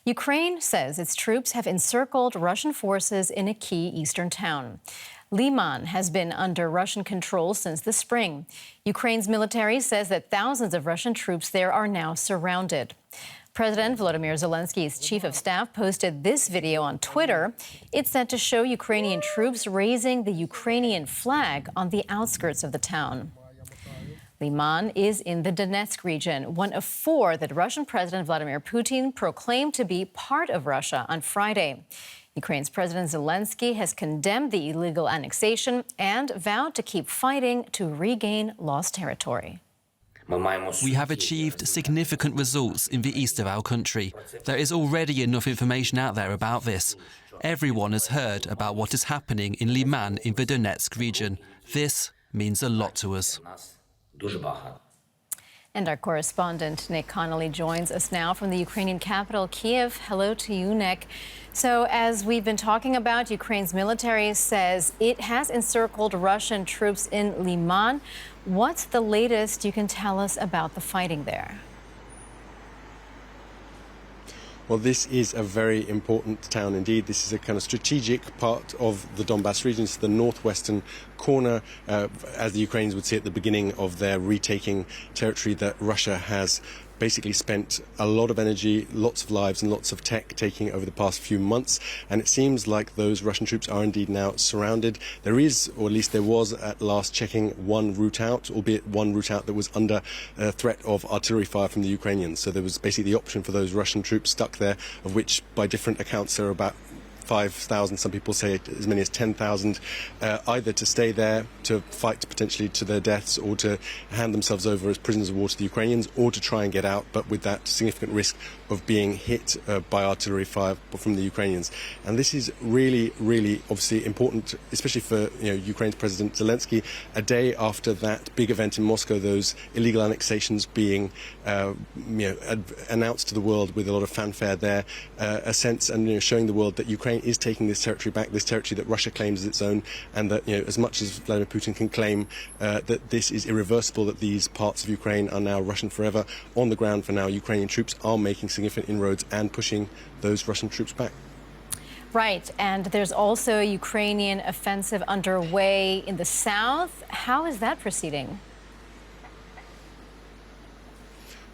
Ukraine says its troops have encircled Russian forces in a key eastern town. Liman has been under Russian control since the spring. Ukraine's military says that thousands of Russian troops there are now surrounded. President Volodymyr Zelensky's chief of staff posted this video on Twitter. It's said to show Ukrainian troops raising the Ukrainian flag on the outskirts of the town. Liman is in the Donetsk region, one of 4 that Russian President Vladimir Putin proclaimed to be part of Russia on Friday. Ukraine's President Zelensky has condemned the illegal annexation and vowed to keep fighting to regain lost territory. We have achieved significant results in the east of our country. There is already enough information out there about this. Everyone has heard about what is happening in Liman in the Donetsk region. This means a lot to us. And our correspondent Nick Connolly joins us now from the Ukrainian capital, Kiev. Hello to you, Nick. So as we've been talking about, Ukraine's military says it has encircled Russian troops in Liman. What's the latest you can tell us about the fighting there? Well, this is a very important town indeed. This is a kind of strategic part of the Donbass region. It's the northwestern corner, as the Ukrainians would say, at the beginning of their retaking territory that Russia has basically spent a lot of energy, lots of lives and lots of tech taking over the past few months. And it seems like those Russian troops are indeed now surrounded. There is, or at least there was at last checking, one route out, albeit one route out that was under threat of artillery fire from the Ukrainians. So there was basically the option for those Russian troops stuck there, of which by different accounts there are about 5,000, some people say as many as 10,000, either to stay there to fight potentially to their deaths or to hand themselves over as prisoners of war to the Ukrainians, or to try and get out, but with that significant risk of being hit by artillery fire from the Ukrainians. And this is really, really obviously important, especially for Ukraine's President Zelensky, a day after that big event in Moscow, those illegal annexations being announced to the world with a lot of fanfare there, a sense and showing the world that Ukraine is taking this territory back, this territory that Russia claims as its own, and that as much as Vladimir Putin can claim that this is irreversible, that these parts of Ukraine are now Russian forever, on the ground for now Ukrainian troops are making significant inroads and pushing those Russian troops back. Right, and there's also a Ukrainian offensive underway in the south. How is that proceeding?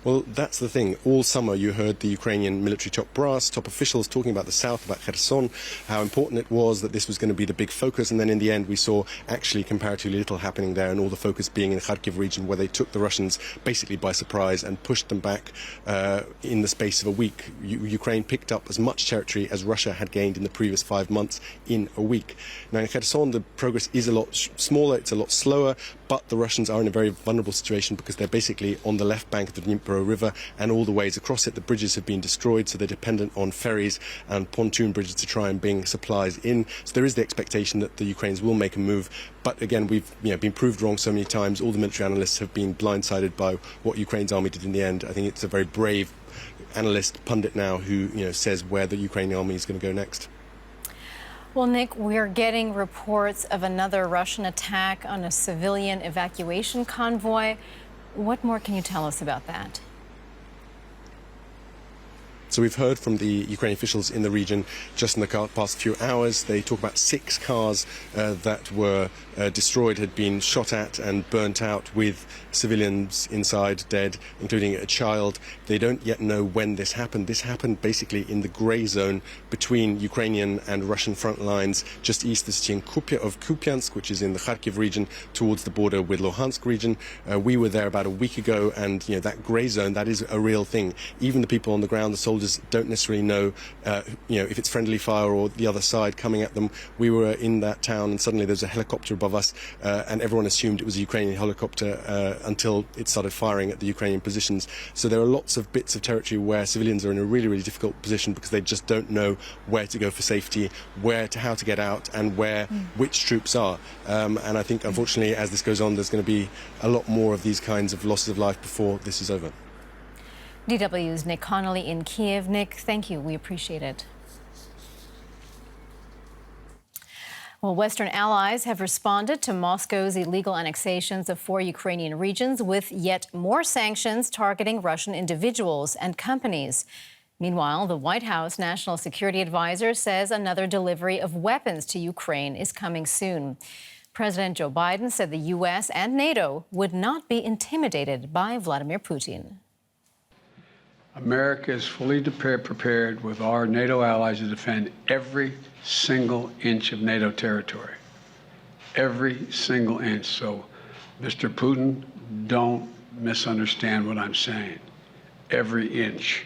Well, that's the thing. All summer you heard the Ukrainian military top brass, top officials talking about the south, about Kherson, how important it was that this was going to be the big focus. And then in the end we saw actually comparatively little happening there, and all the focus being in the Kharkiv region, where they took the Russians basically by surprise and pushed them back in the space of a week. Ukraine picked up as much territory as Russia had gained in the previous 5 months in a week. Now in Kherson the progress is a lot smaller, it's a lot slower, but the Russians are in a very vulnerable situation because they're basically on the left bank of the Dnipro River, and all the ways across it the bridges have been destroyed, so they're dependent on ferries and pontoon bridges to try and bring supplies in. So there is the expectation that the Ukrainians will make a move, but again we've been proved wrong so many times. All the military analysts have been blindsided by what Ukraine's army did in the end. I think it's a very brave analyst, pundit now, who says where the Ukrainian army is going to go next. Well, Nick, we're getting reports of another Russian attack on a civilian evacuation convoy. What more can you tell us about that? So we've heard from the Ukrainian officials in the region just in the past few hours. They talk about 6 cars that were destroyed, had been shot at and burnt out with civilians inside dead, including a child. They don't yet know when this happened. This happened basically in the grey zone between Ukrainian and Russian front lines, just east of the city of Kupiansk, which is in the Kharkiv region, towards the border with Luhansk region. We were there about a week ago, and that grey zone, that is a real thing. Even the people on the ground, the soldiers, don't necessarily know, if it's friendly fire or the other side coming at them. We were in that town, and suddenly there's a helicopter above us, and everyone assumed it was a Ukrainian helicopter until it started firing at the Ukrainian positions. So there are lots of bits of territory where civilians are in a really, really difficult position because they just don't know where to go for safety, how to get out, and which troops are. And I think, unfortunately, as this goes on, there's going to be a lot more of these kinds of losses of life before this is over. DW's Nick Connolly in Kiev. Nick, thank you. We appreciate it. Well, Western allies have responded to Moscow's illegal annexations of 4 Ukrainian regions with yet more sanctions targeting Russian individuals and companies. Meanwhile, the White House National Security Advisor says another delivery of weapons to Ukraine is coming soon. President Joe Biden said the U.S. and NATO would not be intimidated by Vladimir Putin. America is fully prepared with our NATO allies to defend every single inch of NATO territory. Every single inch. So, Mr. Putin, don't misunderstand what I'm saying. Every inch.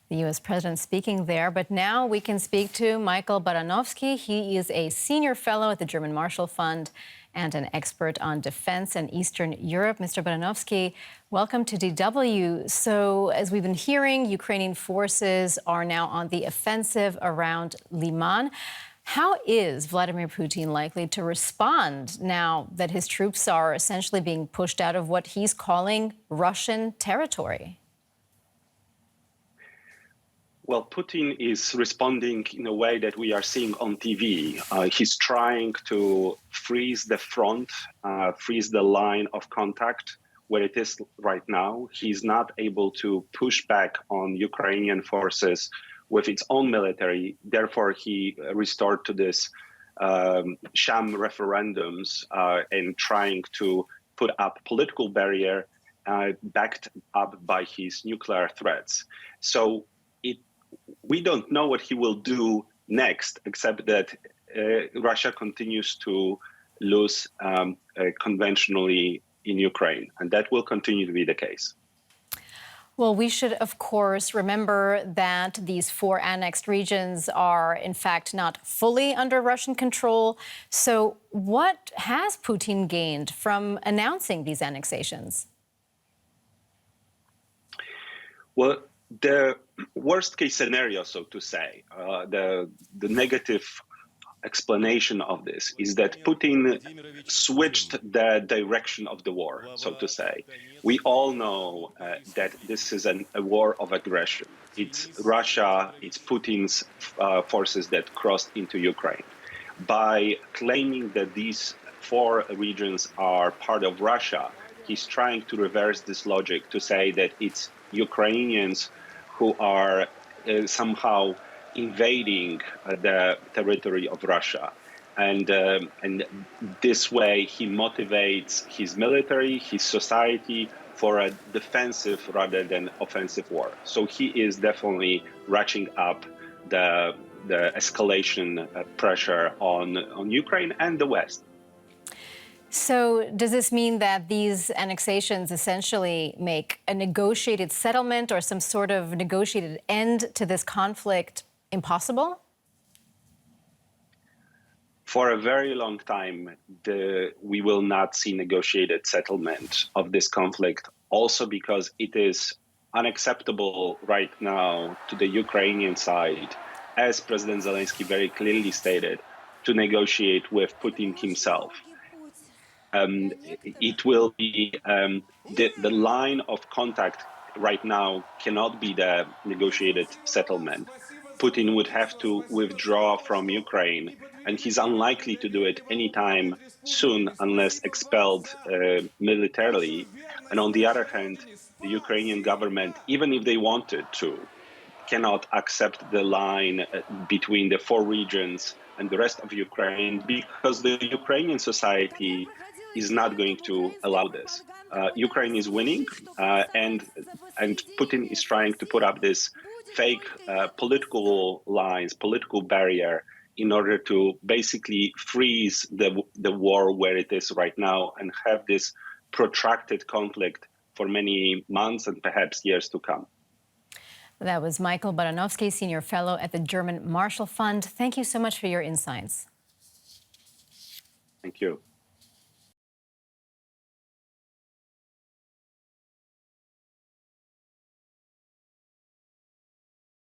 The U.S. president speaking there, but now we can speak to Michael Baranovsky. He is a senior fellow at the German Marshall Fund and an expert on defense and Eastern Europe. Mr. Baranovsky, welcome to DW. So, as we've been hearing, Ukrainian forces are now on the offensive around Liman. How is Vladimir Putin likely to respond now that his troops are essentially being pushed out of what he's calling Russian territory? Well, Putin is responding in a way that we are seeing on TV. He's trying to freeze the front, freeze the line of contact where it is right now. He's not able to push back on Ukrainian forces with its own military. Therefore, he resorted to this sham referendums and trying to put up political barrier backed up by his nuclear threats. So we don't know what he will do next, except that Russia continues to lose conventionally in Ukraine, and that will continue to be the case. Well, we should, of course, remember that these 4 annexed regions are, in fact, not fully under Russian control. So what has Putin gained from announcing these annexations? Well, the worst case scenario, so to say, the negative explanation of this is that Putin switched the direction of the war, so to say. We all know that this is a war of aggression. It's Russia, it's Putin's forces that crossed into Ukraine. By claiming that these 4 regions are part of Russia, he's trying to reverse this logic to say that it's Ukrainians who are somehow invading the territory of Russia. And this way he motivates his military, his society for a defensive rather than offensive war. So he is definitely ratcheting up the escalation pressure on Ukraine and the West. So does this mean that these annexations essentially make a negotiated settlement or some sort of negotiated end to this conflict impossible? For a very long time, we will not see negotiated settlement of this conflict, also because it is unacceptable right now to the Ukrainian side, as President Zelensky very clearly stated, to negotiate with Putin himself. It will be the line of contact right now cannot be the negotiated settlement. Putin would have to withdraw from Ukraine, and he's unlikely to do it anytime soon unless expelled militarily. And on the other hand, the Ukrainian government, even if they wanted to, cannot accept the line between the 4 regions and the rest of Ukraine because the Ukrainian society is not going to allow this. Ukraine is winning, and Putin is trying to put up this fake political lines, political barrier, in order to basically freeze the war where it is right now and have this protracted conflict for many months and perhaps years to come. That was Michael Baranovsky, Senior Fellow at the German Marshall Fund. Thank you so much for your insights. Thank you.